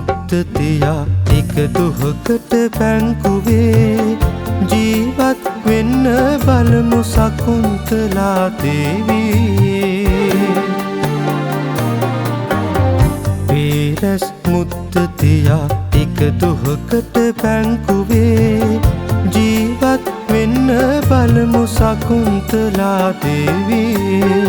මුත්ත තියා එක දුහකට බැංකුවේ ජීවත් වෙන්න බලමු සකුන්තලා දේවියේ. පේරස් මුත්ත තියා එක දුහකට බැංකුවේ ජීවත් වෙන්න බලමු සකුන්තලා දේවියේ.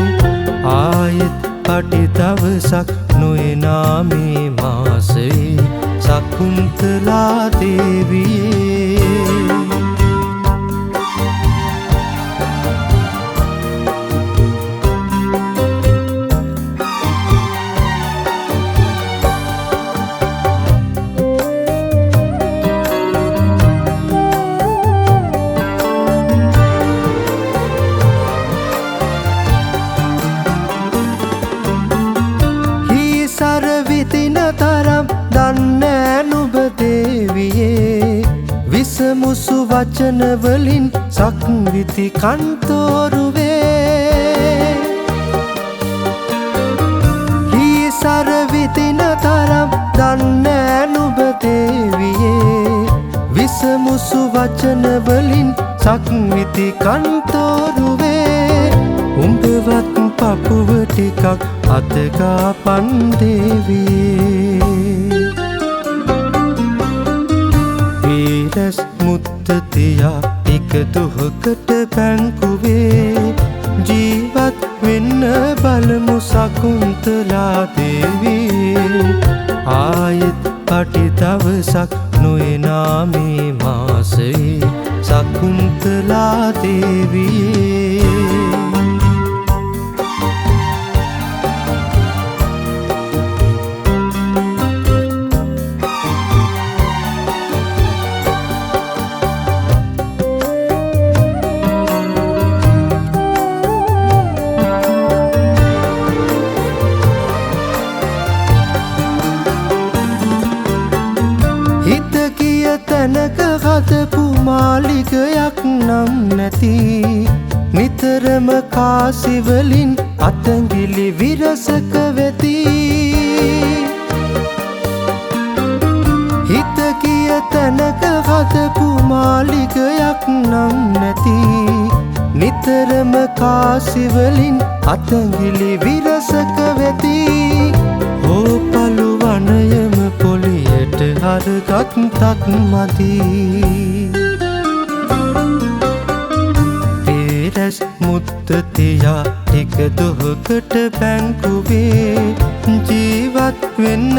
ආයෙත් පටි දවසක් නොයනා මේ මාසයේ සකුන්තලා දේවියේ. විතින තරම් දන්නෑ නුඹ දේවියේ. විසමුසු වචන වලින් සක්විති කන්තෝරුවේ. හිසර විතින තරම් දන්නෑ නුඹ දේවියේ. විසමුසු වචන වලින් සක්විති කන්තෝරුවේ. උඹවත් පපුව ටිකක් අතගාපන් දේවියේ. පේරස් මුත්ත තියා එක දුහකට බැංකුවේ ජීවත් වෙන්න බලමු සකුන්තලා දේවියේ. ආයෙත් පටි දවසක් නොයනා මේ මාසයේ සකුන්තලා දේවියේ. හිත කිය තැනක හදපු මාලිගයක් නම් නැති. නිතරම කාසිවලින් අතැඟිලි විරසක වෙති. හිත කිය තැනක හදපු මාලිගයක් නම් නැති. නිතරම කාසිවලින් අතැඟිලි විරසක වෙති. හෝපලු වනයම පොලියට හරගත්තත් මදි. පේරස් මුත්ත තියා එක දුහකට බැංකුවේ ජීවත් වෙන්න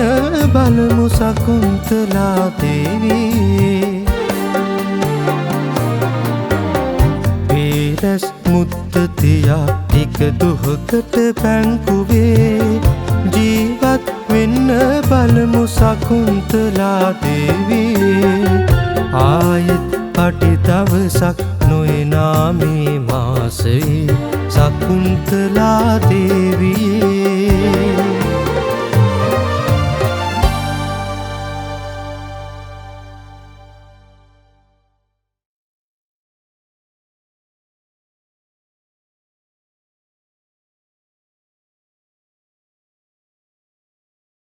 බලමු සකුන්තලා දේවියේ. පේරස් මුත්ත තියා එක දුහකට බැංකුවේ ජීවත් වෙන්න බලමු සකුන්තලා දේවියේ. ආයෙත් පටි දවසක් නොයනා මේ මාසයේ සකුන්තලා දේවියේ.